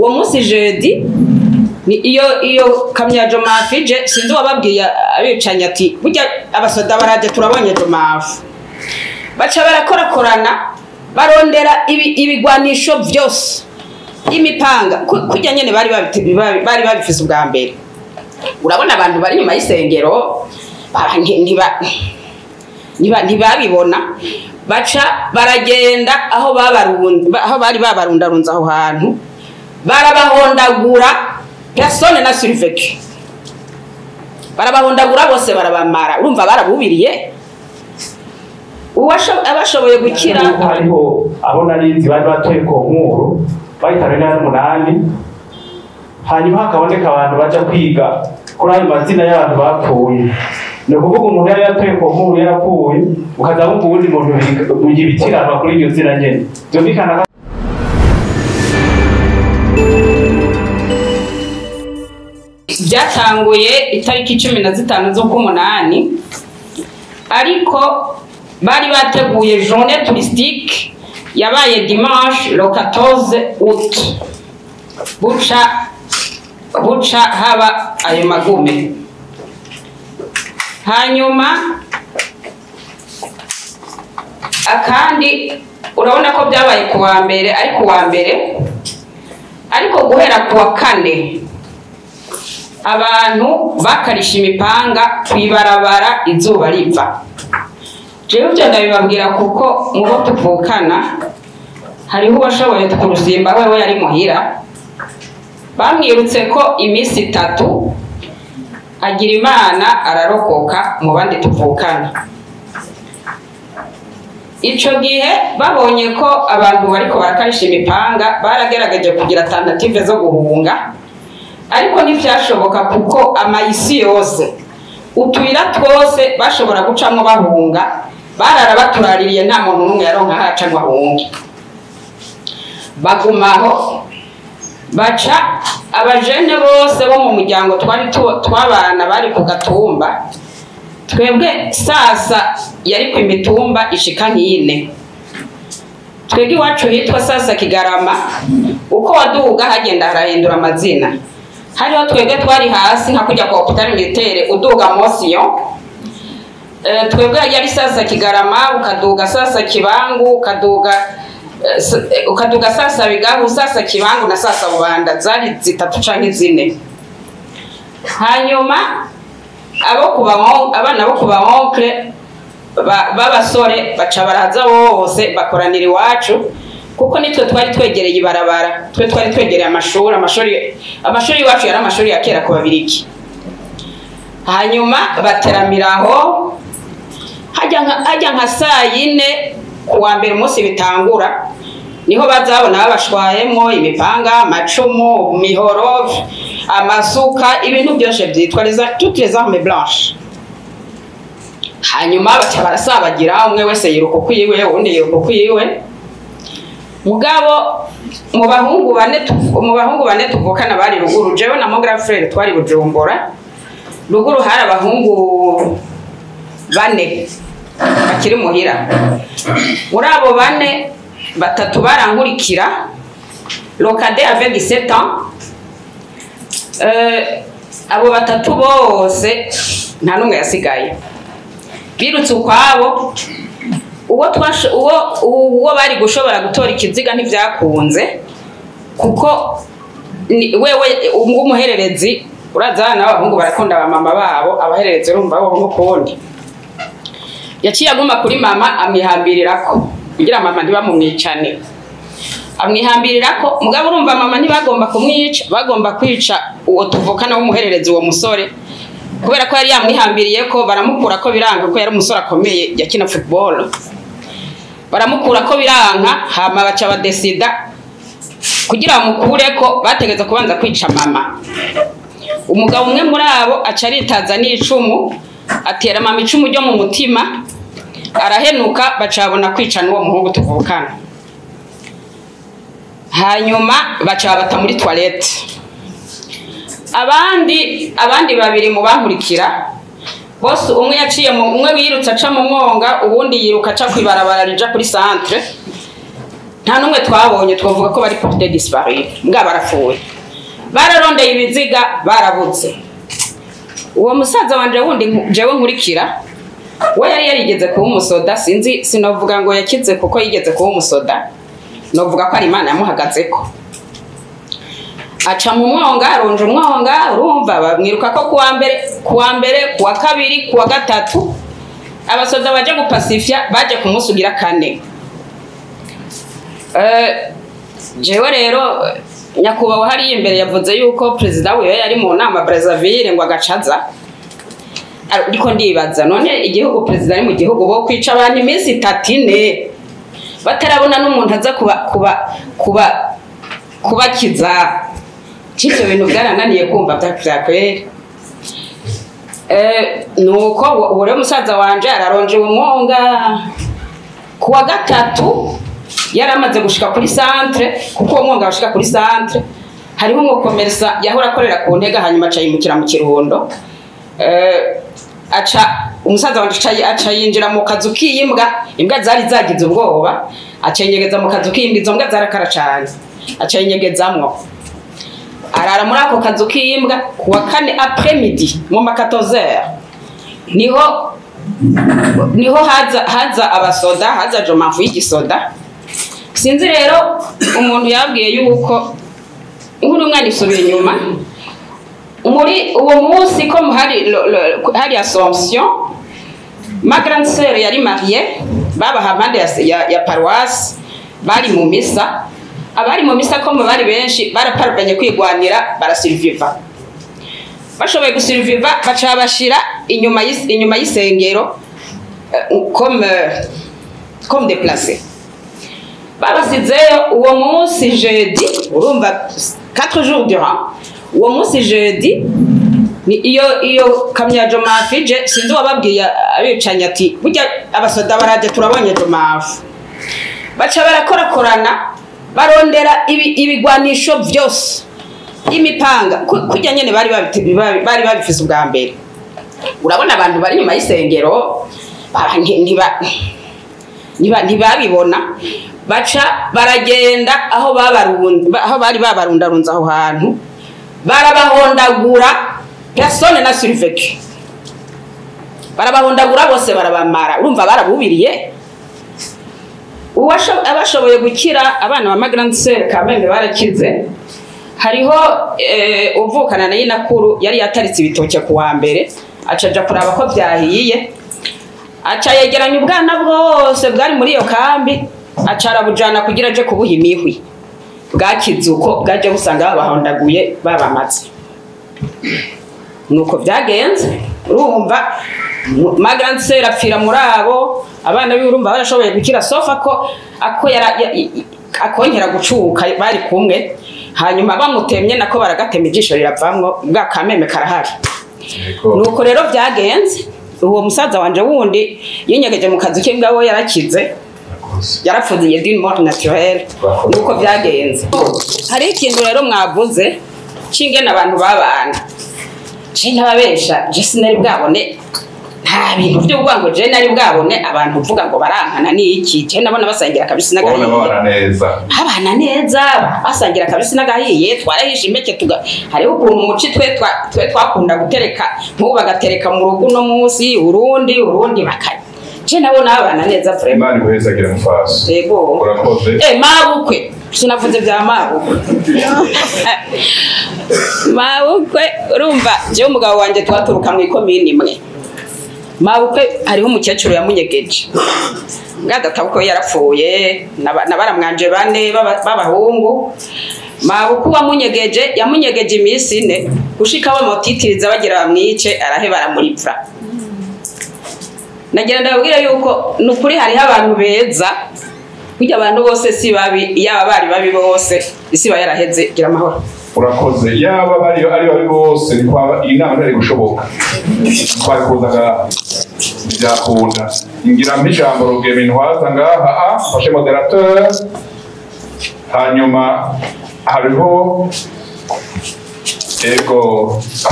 uwo munsi jeudi ni iyo kamya Jomafije sinzi wababwiye abicanya ati burya abasoda baraje turabonye Jomafu baca barakorakorana barondera ibigwanisho vyose imipanga kujya nyene bari babifise ubwa mbere urabona abantu bari nyuma y'isengero ntibabibona baca baragenda aho bari babarundarunza aho hantu barabahondagura personne na survécu barabahondagura bose barabamara urumva barabubiriye abashoboye gukira hariho abo narinzi bari batoye ko nkuru bahitana n'umunani hanyuma hakaboneka abantu baja kwiga kuri ayo mazina y'abantu bapfuye ni ukuvuga umuntu yari yatoye ko nkuru yarapfuye ukaza wumva uwundi muntu yibitiranwa kuri iryo zina nyene byumvikana byatanguye itariki 15 z'ukumunani ariko bari bateguye journée touristique yabaye dimanche le 14 août buca haba ayo magume hanyuma akandi urabona ko byabaye kuwa mbere ariko guhera kuwa kane abantu bakarisha imipanga kwibarabara izuba riva jewe byo ndabibabwira kuko mubo tuvukana hariho bashoboye kurusimba wewe yari muhira bamwirutse ko imisi 3 agira Imana ararokoka mu bandi tuvukana ico gihe babonye ko abantu bariko barakarisha imipanga baragerageje kugira tentative zo guhunga ariko ntivyashoboka kuko amayisi yose utwira twose bashobora gucamo bahunga barara baturaririye nta muntu n'umwe yaronka haca ngo ahunge bagumaho baca abajene bose bo mu muryango twabana bari ku gatumba twebwe sasa yari ku imitumba ishika nk'ine twebwe iwacu hitwa sasa Kigarama uko waduga hagenda harahindura amazina hariho twebwe twari hasi nka kujya kwa hôpital militaire uduga Motion twebwe yari sasa Kigarama ukaduga sasa Kibangu ukaduga sasa Bigahu sasa Kibangu na sasa Bubanda zari 3 canke 4 hanyuma abana bo kuba onkle babasore baca baraza bose bakoranira iwacu kuko nitwe twari twegereye ibarabara twari twegereye amashuri iwacu yari amashuri ya kera ku Babirigi hanyuma bateramiraho hajya nka saa 4 kuwa mbere umunsi bitangura niho bazabona babashwayemo imipanga amacumu mihoro amasuka ibintu byose byitwa toutes les armes blanches hanyuma baca barasabagira umwe wese yiruko kwiwe undi yiruko kwiwe mugabo mu bahungu bane tuvukana bari ruguru jewe na mon grand frère twari Bujumbura ruguru hari abahungu 4 bakiri muhira muri abo 4 batatu barangurikira le cadet avait 17 ans abo batatu bose nta numwe yasigaye birutse ukwabo uwo bari gushobora gutora ikiziga ntivyakunze kuko wewe umuhererezi uraza n'abahungu barakunda ba mama babo abahererezi urumva bo mukundi yaciye aguma kuri mama amwihambirirako kugira mama ntibamumwicane amwihambirirako mugabo urumva mama ntibagomba kumwica bagomba kwica uwo tuvukana w'umuhererezi uwo musore kubera ko yari yamwihambiriye ko baramukura ko biranga ko yari umusore akomeye yakina football baramukura ko biranga hama baca badesida kugira bamukure ko bategeza kubanza kwica mama umugabo umwe muri abo aca aritaza n'icumu atera mama icumu ryo mu mutima arahenuka bacabona kwica n'uwo muhungu tuvukana hanyuma baca bata muri toilette abandi babiri mu bankurikira bose umwe yaciye umwe wirutse aca mu mwonga ubundi yiruka aca kwibarabara rija kuri centre nta numwe twabonye twavuga ko bari porté disparu mbwa barapfuye bararondeye ibiziga barabuze uwo musaza wanje wundi jewe nkurikira we yari yarigeze kuba umusoda sinzi sinovuga ngo yakize kuko yigeze kuba umusoda novuga ko ari Imana yamuhagazeko aca mu mwonga aronje umwonga urumva bamwiruka ko kuwa mbere kuwa kabiri kuwa gatatu abasoda baje gupasifya baje kumusugira kane jewe rero nyakubaho hari imbere yavuze yuko president wiwe yari mu nama Brazzaville ngo agacaza ariko ndibaza none igihugu president ari mu gihugu bo kwica abantu iminsi 3 batarabona n'umuntu aza kubakiza cyo bintu byarananiye kumva byakwere nuko ure musaza wanje araronje umwonga kuwa gatatu yaramaze gushika kuri centre kuko umwonga washika kuri centre hariho umukomersa yahora akorera ku ntega hanyuma acayimukira mu Kirundo aca umusaza wanje aca yinjira mu kazu k'imbwa zari zagize ubwoba acenyegeza mu kazu k'imbwa izo mbwa zarakara cyane acenyegezamwo arara muri ako kazu k'imbwa kuwa kane après midi mu 14h niho haza abasoda haza jomafu y'igisoda sinzi rero umuntu yabwiye yuko inkuru umwana isubira inyuma muri uwo munsi ko hari Assomption ma grande sœur yari mariée baba hamande ya paroisse bari mu misa abari mu misa ko bari benshi baraparvanye kwigwanira barasurviva bashoboye gusurviva baca bashira inyuma y'isengero comme déplacé babasizeyo uwo munsi jeudi urumva 4 jours durant uwo munsi jeudi ni iyo kamya Jomafije sinzi wababwiye abicanya ati burya abasoda baraje turabonye Jomafu baca barakorakorana barondera ibigwanisho vyose imipanga kujya nyene bari babifise ubwa mbere urabona abantu bari nyuma y'isengero ntibabibona baca baragenda aho bari babarundarunza aho hantu barabahondagura personne na survécu barabahondagura bose barabamara urumva barabubiriye abashoboye gukira abana ba grande sœur Kamenge barakize hariho uvukana na Yinakuru yari yataritse ibitoke kuwa mbere acaja kuraba ko byahiye aca yegeranya ubwana bwose bwari muri iyo kambi acara bujana kugira aje kubuha imihwi bwakizuko bwaje busanga babahondaguye babamaze nuko byagenze urumva ma grande sœur apfira muri abo abana b'urumva barashoboye gukira sofa ko akongera gucuka bari kumwe hanyuma bamutemye nako baragatema ijisho riravamwo bwa kameme karahari nuko rero byagenze uwo musaza wanje wundi yinyegeje mu kazu k'imbwa wo yarakize yarapfudiye d'une mort naturelle nuko byagenze hari ikintu rero mwavuze cingena abantu babana cintababesha je sinari bwabone nta bintu byo gwango je nari bwabone abantu uvuga ngo barankana niki je nabona basangira kabisa nagahiye abana neza basangira kabisa nagahiye twarahisha impeke hariho ukuntu umuci twe twakunda gutereka nkubu bagatereka mu rugo no munsi urundi bakanye je nabona abana neza vraiment Imana guhezagira mufasi yego urakoze mabukwe sinavuze bya mabukwe urumva je umugabo wanje twaturuka mu ikomini imwe mabukwe hariho umukecuru yamunyegeje ngadatabwo yarapfuye nabaramwanje bane babahungu mabukwe yamunyegeje iminsi 4 gushika bamutitiriza bagira bamwice arahe baramuripfa nagira ndabwira yuko nukuri hari abantu beza kujya abantu bose si babi yaba bari babi bose isi bayaraheze gira amahoro urakoze yaba bari bose kwaba inama ntari gushoboka twabikuzaga byakunda ngira mpijambo rugeme ntwaza ngaha fashe moderateur hanyuma hariho ego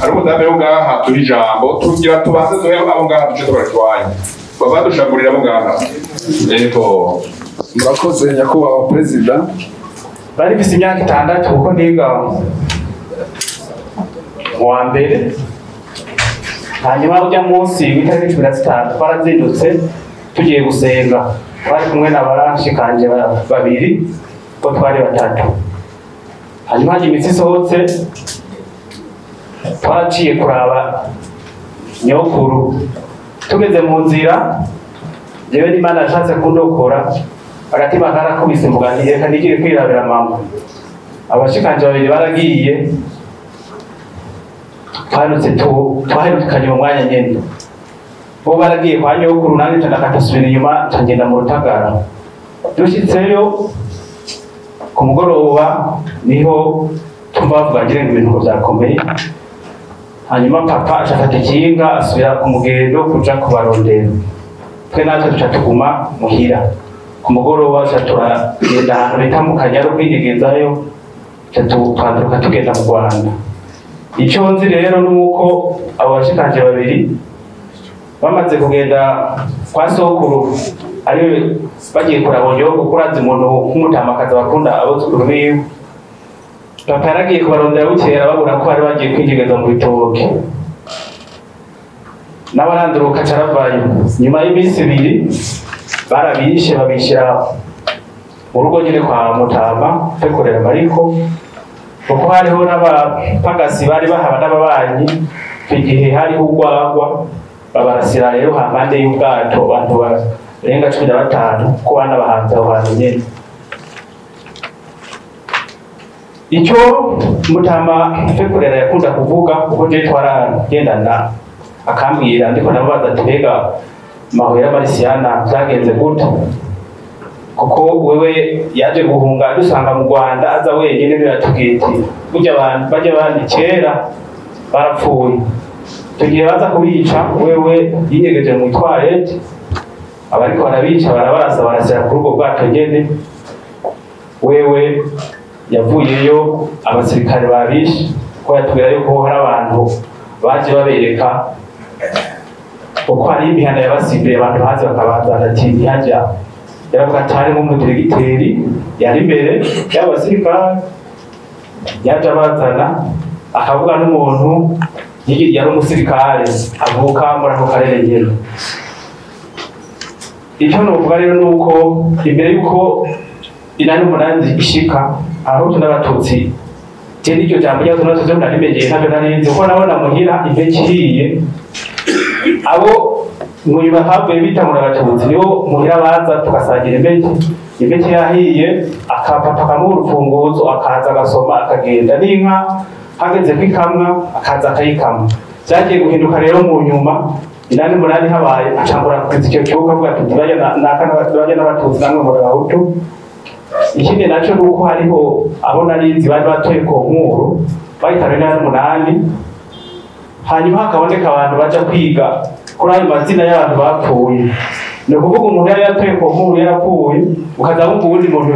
hariho dame ngaha turi jambo tugira tubanze duhe abo ngaha duce tubarwanya baba dushagurira abo ngaha ego murakoze nyakubahwa perezida. bari bise imyaka 6 kuko niga mu wa mbere, hanyuma ujya munsi w'itariki 15 twarazindutse tugiye gusenga, twari kumwe n'abarashikanje babiri ko twari batatu. hanyuma haje imitsi isohotse twaraciye kuraba nyokuru, tugeze mu nzira jewe n'Imana yashatse kundokora, agatima karakubise mugani reka nigire kwirabira mama. abashikanje babiri baragiye, twaherukanye mu mwanya nyene, bo baragiye kwa nyokuru, nanjye ndakatasubira inyuma ngenda mu Rutagara. dushitseyo ku mugoroba niho tumva bavuga ngira ngo ibintu byakomeye. hanyuma papa ashafata ikinga asubira ku mugendo kuja kubarondera, twe natwe duca tuguma muhira. ku mugoroba turagenda ahantu bita mu Kanyaru kwigegezayo, twanduka tugenda mu Rwanda. icyo nzi rero nuko abo bashikanje babiri bamaze kugenda kwa sokuru, ari bagiye kurabonyo gukuraza umuntu nk'umutamakazi bakunda abuzukuru biwe. papa yaragiye kubarondera bukera babura ko bari bagiye kwinjigeza mu bitoke, n'abaranduruka caravayo. nyuma y'iminsi 2 barabishe babishira mu rugo nyine kwa Mutama pekorera Mariko, kuko hariho n'abapagasi bari bahaba n'ababanyi. igihe hariho urwagwa babarasira rero hampande y'ubwato abantu barenga 15 ko bana bahanze aho hantu nyene. icyo Mutama pekorera yakunda kuvuga, kuko je twaragendana akambwira, ndiko nabaza ati mbega Mahwera Marisiana byagenze gute, kuko wewe yaje guhunga dusanga mu Rwanda aza wenyine biratugiti burya abantu bajya bandi kera barapfuye. tugiye baza kubica wewe yinyegeje mu toilette, abariko barabica barabarasa barasira ku rugo bwato nyene. wewe yavuyeyo abasirikare babishe, ko yatubwira yuko hari abantu baje babereka uko hari imihanda yabasibiye, abantu bazi bakabazana ati ntihajya. yaravuga ati hari nk'umudiregiteri yari imbere y'abasirikare yaje abazana, akavuga n'umuntu yari umusirikare avuka muri ako karere nyene. icyo novuga rero nuko imbere yuko 8 ishika aho n'abatutsi je n'iryo jambo rya tunazo zo narimenyeye ntabwo narinzi, kuko nabona muhira impekiriye abo muyiba havuye bitamura abatutsi niho muhira baza tugasangira impeke yahiye, akapapa kamwe urufunguzo akaza agasoma akagenda, n'inka hageze kwikamwa akaza akayikama. byagiye guhinduka rero mu nyuma 8 habaye acambura kwitsa icyo kibuga avuga ati bajya n'abatutsi namwe muri Abahutu. ikindi naco nuko hariho abo narinzi bari batoye ku nkuru bahitanye 8. hanyuma hakaboneka abantu baja kwiga kuri ayo mazina y'abantu bapfuye. ni ukuvuga umuntu yari yatoye ku nkuru yarapfuye, ukaza wumva ubundi muntu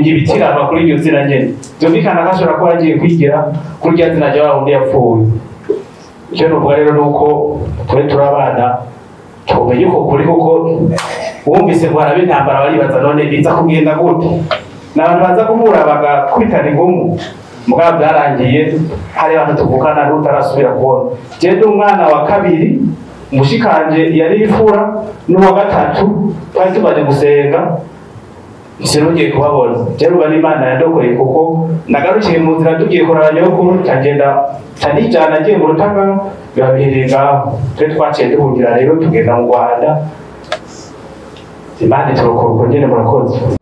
yibitiranwa kuri iryo zina nyene, byumvikana ko ashobora kuba yagiye kwigira kuri iryo zina rya wundi yapfuye. icyo nuvuga rero nuko twe turabana tumenye uko kuri, kuko wumvise ngo harabe intambara baribaza none biza kugenda gute, n'abantu baza guhura bagakubitana ingumu. mugabo byarangiye hari abantu tuvukana n'utarasubira kubona. je ndi umwana wa 2, umushikanje yari ifura, n'uwa 3 twari tubaje gusenga sinongeye kubabona. je ruba n'Imana yandokoye, kuko nagarukiye mu nzira tugiye kuraranya yo kuru cyagenda cyane agiye mu Rutagara bibabereye ngaho. twe twaciye duhungira rero tugenda mu Rwanda. Imana turokora nyene. murakoze.